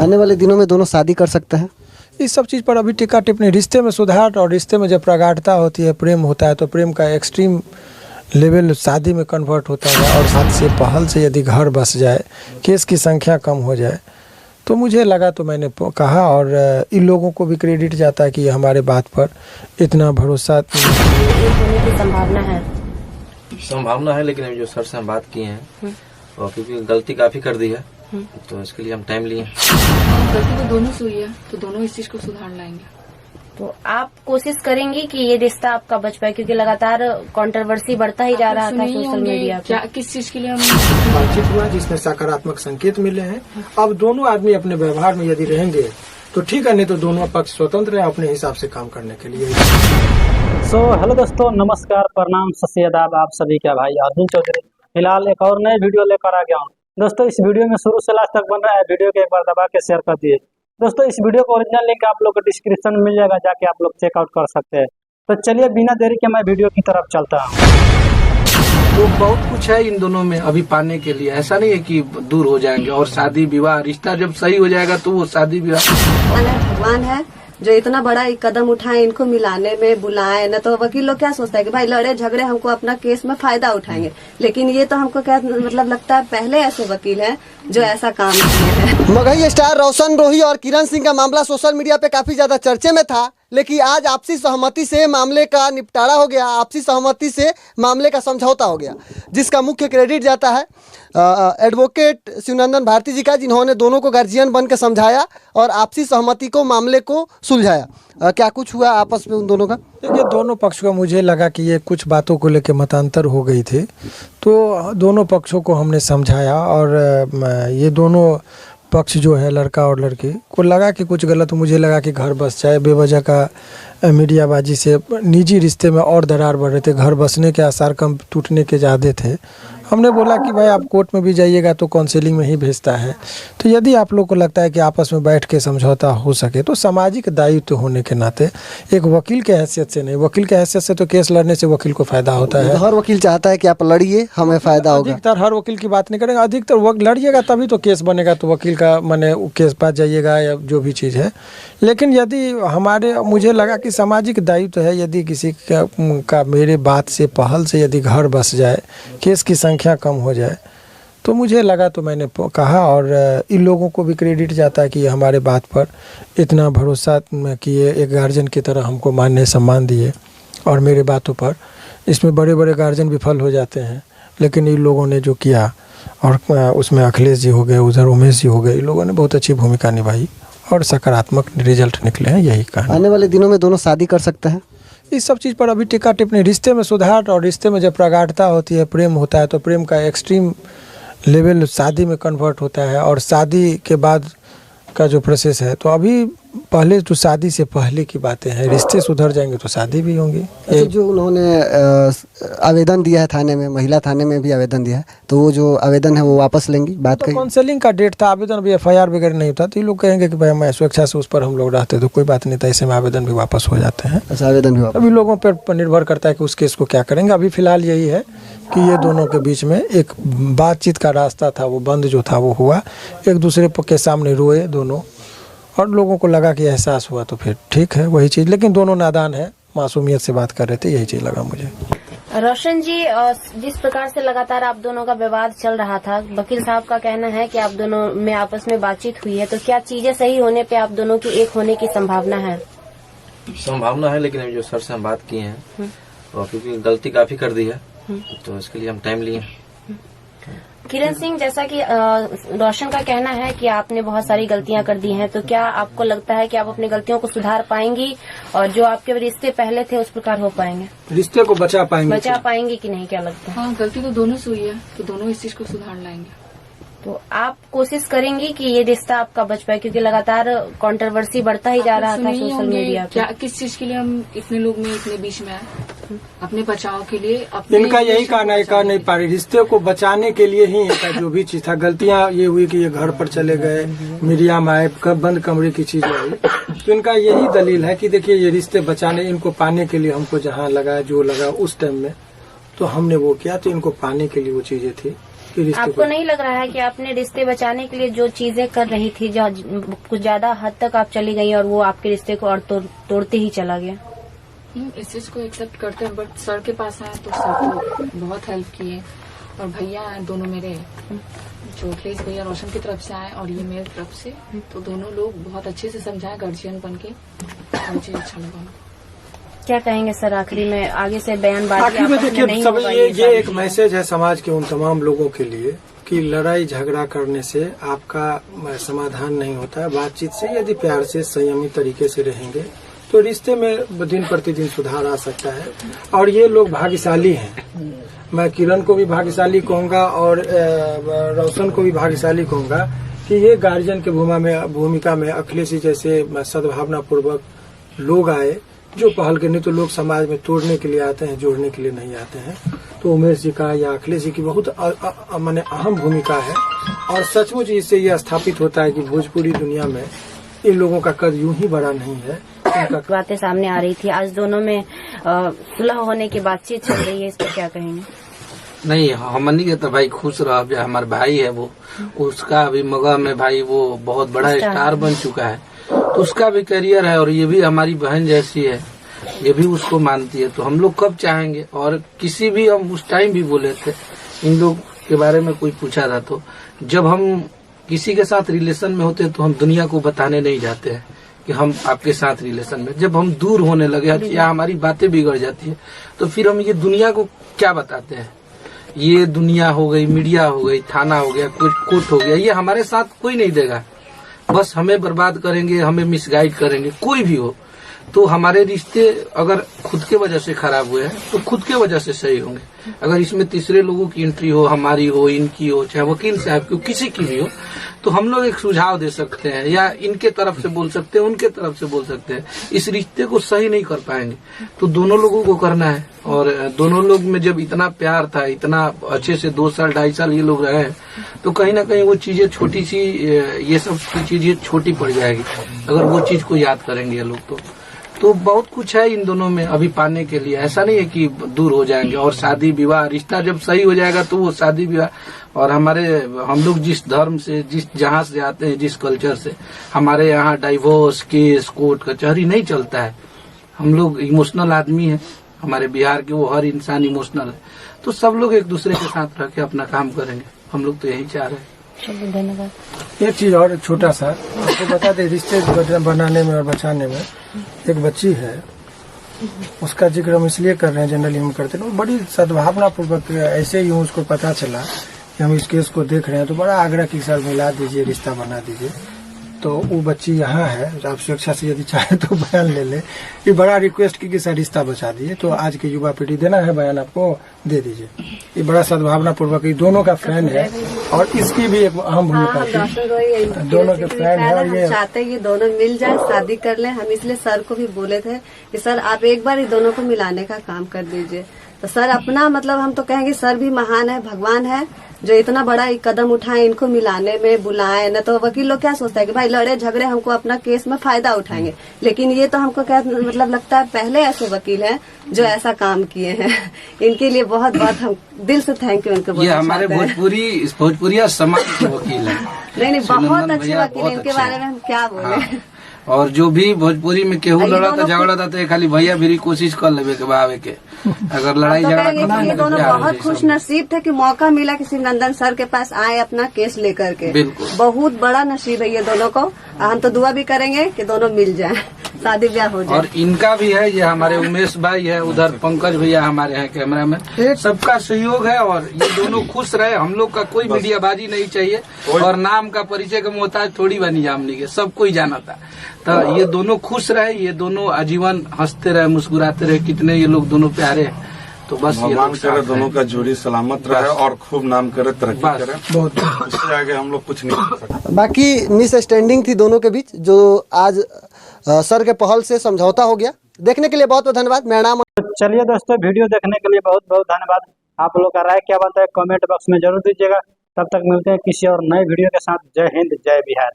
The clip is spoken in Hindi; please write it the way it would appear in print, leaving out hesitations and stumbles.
आने वाले दिनों में दोनों शादी कर सकते हैं। इस सब चीज़ पर अभी टिक्का टिप्पणी, रिश्ते में सुधार और रिश्ते में जब प्रगाढ़ता होती है, प्रेम होता है, तो प्रेम का एक्सट्रीम लेवल शादी में कन्वर्ट होता है। और साथ से पहल से यदि घर बस जाए, केस की संख्या कम हो जाए, तो मुझे लगा, तो मैंने कहा। और इन लोगों को भी क्रेडिट जाता है कि हमारे बात पर इतना भरोसा। होने की संभावना है, लेकिन अभी जो सर से हम बात किए हैं, और क्योंकि गलती काफ़ी कर दी है, तो इसके लिए हम टाइम लिए। गलती तो दोनों से हुई है, तो दोनों इस चीज को सुधार लाएंगे। तो आप कोशिश करेंगे कि ये रिश्ता आपका बच पाए, क्योंकि लगातार कंट्रोवर्सी बढ़ता ही जा रहा था सोशल मीडिया पे। क्या किस चीज के लिए हम बातचीत हुआ जिसमें सकारात्मक संकेत मिले हैं। अब दोनों आदमी अपने व्यवहार में यदि रहेंगे तो ठीक है, नहीं तो दोनों पक्ष स्वतंत्र है अपने हिसाब से काम करने के लिए। हेलो दोस्तों, नमस्कार, प्रणाम, सत श्री अकाल। आप सभी का भाई अर्जुन चौधरी फिलहाल एक और नए वीडियो लेकर आ गया हूँ। दोस्तों, इस वीडियो में शुरू से लास्ट तक बन रहा है, वीडियो को एक बार दबा के शेयर कर दिए। दोस्तों, इस वीडियो का ओरिजिनल लिंक आप लोग को डिस्क्रिप्शन में मिल जाएगा, जाके आप लोग चेकआउट कर सकते हैं। तो चलिए बिना देरी के मैं वीडियो की तरफ चलता हूँ। तो बहुत कुछ है इन दोनों में अभी पाने के लिए, ऐसा नहीं है कि दूर हो जाएंगे। और शादी विवाह, रिश्ता जब सही हो जाएगा तो वो शादी विवाह। भगवान है जो इतना बड़ा एक कदम उठाए, इनको मिलाने में बुलाए। न तो वकील लोग क्या सोचता है कि भाई लड़े झगड़े हमको अपना केस में फायदा उठाएंगे, लेकिन ये तो हमको क्या मतलब लगता है, पहले ऐसे वकील हैं जो ऐसा काम किए हैं। मगही स्टार रोशन रोही और किरण सिंह का मामला सोशल मीडिया पे काफी ज्यादा चर्चे में था, लेकिन आज आपसी सहमति से मामले का निपटारा हो गया। आपसी सहमति से मामले का समझौता हो गया, जिसका मुख्य क्रेडिट जाता है एडवोकेट शिवनंदन भारती जी का, जिन्होंने दोनों को गार्जियन बन के समझाया और आपसी सहमति को मामले को सुलझाया। क्या कुछ हुआ आपस में उन दोनों का? देखिए, दोनों पक्ष को मुझे लगा कि ये कुछ बातों को लेकर मतांतर हो गई थी, तो दोनों पक्षों को हमने समझाया। और ये दोनों पक्ष जो है, लड़का और लड़की को लगा कि कुछ गलत, मुझे लगा कि घर बस जाए। बेवजह का मीडियाबाजी से निजी रिश्ते में और दरार बढ़ रहे थे, घर बसने के आसार कम टूटने के ज़्यादा थे। हमने बोला कि भाई आप कोर्ट में भी जाइएगा तो काउंसलिंग में ही भेजता है, तो यदि आप लोग को लगता है कि आपस में बैठ के समझौता हो सके, तो सामाजिक दायित्व होने के नाते, एक वकील के हैसियत से नहीं, वकील के हैसियत से तो केस लड़ने से वकील को फायदा होता है। हर वकील चाहता है कि आप लड़िए, हमें फायदा होगा। अधिकतर हर वकील की बात नहीं करेंगे, अधिकतर लड़िएगा तभी तो केस बनेगा, तो वकील का माने केस पास जाइएगा या जो भी चीज़ है। लेकिन यदि मुझे लगा कि सामाजिक दायित्व है, यदि किसी का मेरे बात से, पहल से यदि घर बस जाए, केस की संख्या कम हो जाए, तो मुझे लगा, तो मैंने कहा। और इन लोगों को भी क्रेडिट जाता है कि हमारे बात पर इतना भरोसा किए, एक गार्जियन की तरह हमको मानने सम्मान दिए। और मेरे बातों पर इसमें बड़े बड़े गार्जियन विफल हो जाते हैं, लेकिन इन लोगों ने जो किया, और उसमें अखिलेश जी हो गए, उधर उमेश जी हो गए, इन लोगों ने बहुत अच्छी भूमिका निभाई और सकारात्मक रिजल्ट निकले हैं। यही कहा। आने वाले दिनों में दोनों शादी कर सकते हैं। इस सब चीज़ पर अभी टिक्का टिप्पणी, रिश्ते में सुधार और रिश्ते में जब प्रगाढ़ता होती है, प्रेम होता है, तो प्रेम का एक्सट्रीम लेवल शादी में कन्वर्ट होता है। और शादी के बाद का जो प्रोसेस है, तो अभी पहले तो शादी से पहले की बातें हैं, रिश्ते सुधर जाएंगे तो शादी भी होंगी। अच्छा, जो उन्होंने आवेदन दिया है थाने में, महिला थाने में भी आवेदन दिया है, तो वो जो आवेदन है वो वापस लेंगी? बात तो कही काउंसलिंग का डेट था, आवेदन अभी FIR वगैरह नहीं होता, तो ये लोग कहेंगे कि भाई मैं स्वेच्छा से उस पर हम लोग रहते, तो कोई बात नहीं था, ऐसे में आवेदन भी वापस हो जाते हैं। अच्छा, आवेदन भी वापस? अभी लोगों पर निर्भर करता है कि उस केस को क्या करेंगे। अभी फिलहाल यही है कि ये दोनों के बीच में एक बातचीत का रास्ता था, वो बंद जो था वो हुआ, एक दूसरे के सामने रोए दोनों, और लोगों को लगा कि एहसास हुआ, तो फिर ठीक है वही चीज़। लेकिन दोनों नादान है, मासूमियत से बात कर रहे थे, यही चीज़ लगा मुझे। रोशन जी, जिस प्रकार से लगातार आप दोनों का विवाद चल रहा था, वकील साहब का कहना है कि आप दोनों में आपस में बातचीत हुई है, तो क्या चीजें सही होने पे आप दोनों की एक होने की संभावना है? संभावना है, लेकिन अभी जो सर से हम बात किए हैं, और क्योंकि गलती काफ़ी कर दी है, तो इसके लिए हम टाइम लिए। किरण सिंह, जैसा कि रोशन का कहना है कि आपने बहुत सारी गलतियां कर दी हैं, तो क्या आपको लगता है कि आप अपनी गलतियों को सुधार पाएंगी और जो आपके रिश्ते पहले थे उस प्रकार हो पाएंगे, रिश्ते को बचा पाएंगे कि नहीं? क्या लगता है? हाँ, गलती तो दोनों से हुई है, तो दोनों इस चीज को सुधार लाएंगे। तो आप कोशिश करेंगे कि ये रिश्ता आपका बच पाए, क्योंकि लगातार कंट्रोवर्सी बढ़ता ही जा रहा था सोशल मीडिया पे। क्या किस चीज के लिए हम इतने लोग में इतने बीच में आए? अपने बचाव के लिए। इनका यही कहना है, कह नहीं पा रही, रिश्ते को बचाने के लिए ही इनका जो भी चीज था। गलतियां ये हुई कि ये घर पर चले गए, मीडिया में आए, बंद कमरे की चीज आई, तो इनका यही दलील है कि देखिए ये रिश्ते बचाने, इनको पाने के लिए हमको जहाँ लगा, जो लगा उस टाइम में, तो हमने वो किया, तो इनको पाने के लिए वो चीजें थी। कि रिश्ते आपको नहीं लग रहा है कि आपने रिश्ते बचाने के लिए जो चीजें कर रही थी, जो कुछ ज्यादा हद तक आप चली गई और वो आपके रिश्ते को और तोड़ते ही चला गया? इस चीज को एक्सेप्ट करते हैं, बट सर के पास आए तो सर को बहुत हेल्प किए। और भैया हैं दोनों मेरे, जो अखिलेश भैया रोशन की तरफ से आए और ये मेरी तरफ से, तो दोनों लोग बहुत अच्छे से समझाए गार्जियन बन के। मुझे अच्छा लगा। क्या कहेंगे सर आखिरी में? आगे से बयानबाजी आखिर में आपस में देखिए नहीं सब होगा ये एक मैसेज है समाज के उन तमाम लोगों के लिए कि लड़ाई झगड़ा करने से आपका समाधान नहीं होता है। बातचीत से यदि प्यार से संयमी तरीके से रहेंगे तो रिश्ते में दिन प्रतिदिन सुधार आ सकता है। और ये लोग भाग्यशाली हैं। मैं किरण को भी भाग्यशाली कहूंगा और रोशन को भी भाग्यशाली कहूंगा कि ये गार्जियन के भूमिका में अखिलेश जी जैसे सद्भावना पूर्वक लोग आए, जो पहल के। नहीं तो लोग समाज में तोड़ने के लिए आते हैं, जोड़ने के लिए नहीं आते हैं। तो उमेश जी का या अखिलेश जी की बहुत माने अहम भूमिका है। और सचमुच इससे यह स्थापित होता है कि भोजपुरी दुनिया में इन लोगों का कद यूं ही बड़ा नहीं है। बातें सामने आ रही थी, आज दोनों में सुलह होने की बातचीत चल रही है, इस पर क्या कहेंगे? नहीं, हमनी के तो भाई खुश रह। जो हमारे भाई है वो, उसका अभी मगह में भाई वो बहुत बड़ा स्टार बन चुका है, तो उसका भी करियर है। और ये भी हमारी बहन जैसी है, ये भी उसको मानती है। तो हम लोग कब चाहेंगे, और किसी भी हम उस टाइम भी बोले थे, इन लोग के बारे में कोई पूछा था तो जब हम किसी के साथ रिलेशन में होते हैं तो हम दुनिया को बताने नहीं जाते हैं कि हम आपके साथ रिलेशन में। जब हम दूर होने लगे या हमारी बातें बिगड़ जाती है तो फिर हम ये दुनिया को क्या बताते हैं। ये दुनिया हो गई, मीडिया हो गई, थाना हो गया, कोर्ट हो गया, ये हमारे साथ कोई नहीं देगा। बस हमें बर्बाद करेंगे, हमें मिसगाइड करेंगे। कोई भी हो तो हमारे रिश्ते अगर खुद के वजह से खराब हुए हैं तो खुद के वजह से सही होंगे। अगर इसमें तीसरे लोगों की एंट्री हो, हमारी हो, इनकी हो, चाहे वकील साहब की हो, किसी की भी हो, तो हम लोग एक सुझाव दे सकते हैं, या इनके तरफ से बोल सकते हैं, उनके तरफ से बोल सकते हैं। इस रिश्ते को सही नहीं कर पाएंगे तो दोनों लोगों को करना है। और दोनों लोग में जब इतना प्यार था, इतना अच्छे से 2 साल 2.5 साल ये लोग रहे हैं, तो कहीं ना कहीं वो चीजें छोटी सी, ये सब की चीजें छोटी पड़ जाएगी अगर वो चीज को याद करेंगे ये लोग। तो बहुत कुछ है इन दोनों में अभी पाने के लिए। ऐसा नहीं है कि दूर हो जाएंगे। और शादी विवाह, रिश्ता जब सही हो जाएगा तो वो शादी विवाह। और हम लोग जिस धर्म से, जिस जहां से आते हैं, जिस कल्चर से, हमारे यहाँ डाइवोर्स केस, कोर्ट कचहरी नहीं चलता है। हम लोग इमोशनल आदमी हैं, हमारे बिहार के वो हर इंसान इमोशनल है। तो सब लोग एक दूसरे के साथ रह के अपना काम करेंगे। हम लोग तो यही चाह रहे हैं। धन्यवाद। एक चीज और छोटा सा आपको बता दें, रिश्ते बनाने में और बचाने में एक बच्ची है, उसका जिक्र हम इसलिए कर रहे हैं, जनरली हम करते हैं। बड़ी सद्भावना पूर्वक ऐसे ही उसको पता चला कि हम इस केस को देख रहे हैं तो बड़ा आग्रह की सर मिला दीजिए, रिश्ता बना दीजिए। तो वो बच्ची यहाँ है, आप सुरक्षा से यदि चाहे तो बयान ले ले। ये बड़ा रिक्वेस्ट की कि सर रिश्ता बचा दीजिए। तो आज की युवा पीढ़ी देना है बयान, आपको दे दीजिए। ये बड़ा सद्भावना पूर्वक दोनों का फ्रेंड है और इसकी भी एक अहम भूमिका थी। दोनों के फ्रेंड है और ये चाहते हैं ये दोनों मिल जाए, शादी कर ले। हम इसलिए सर को भी बोले थे कि सर आप एक बार ये दोनों को मिलाने का काम कर दीजिए। तो सर अपना मतलब हम तो कहेंगे सर भी महान है, भगवान है, जो इतना बड़ा एक कदम उठाए, इनको मिलाने में बुलाए। न तो वकील लोग क्या सोचता है कि भाई लड़े झगड़े हमको अपना केस में फायदा उठाएंगे, लेकिन ये तो हमको क्या मतलब लगता है पहले ऐसे वकील हैं जो ऐसा काम किए हैं। इनके लिए बहुत बहुत हम दिल से थैंक यू इनको। ये हमारे भोजपुरिया समाज के वकील है। नहीं बहुत अच्छे वकील है, इनके बारे में हम क्या बोले। और जो भी भोजपुरी में केहू लड़ा था, झगड़ा था, तो खाली भैया भी कोशिश कर लेवे के बावे के। अगर लड़ाई झगड़ा करना है ये दोनों बहुत खुश नसीब थे कि मौका मिला कि नंदन सर के पास आए अपना केस लेकर के। बिल्कुल बहुत बड़ा नसीब है ये दोनों को। हम तो दुआ भी करेंगे कि दोनों मिल जाएं, शादी ब्याह हो जाए। और इनका भी है, ये हमारे उमेश भाई है, उधर पंकज भैया हमारे हैं कैमरा में, सबका सहयोग है। और ये दोनों खुश रहे। हम लोग का कोई मीडियाबाजी नहीं चाहिए और नाम का परिचय का मोहताज थोड़ी बनी जामनी के, सब कोई जाना था। तो ये दोनों खुश रहे, ये दोनों आजीवन हंसते रहे, मुस्कुराते रहे। कितने ये लोग दोनों प्यारे हैं। तो बस ये भगवान करे दोनों का जोड़ी सलामत रहे और खूब नाम करे, तरक्की करे। बहुत इससे आगे हम लोग कुछ नहीं कर सकते। बाकी मिसअंडरस्टैंडिंग थी दोनों के बीच, जो आज सर के पहल से समझौता हो गया। देखने के लिए बहुत बहुत धन्यवाद। मेरा नाम चलिए दोस्तों, वीडियो देखने के लिए बहुत बहुत धन्यवाद। आप लोग का राय क्या बनता है कमेंट बॉक्स में जरूर दीजिएगा। तब तक मिलते हैं किसी और नए वीडियो के साथ। जय हिंद, जय बिहार।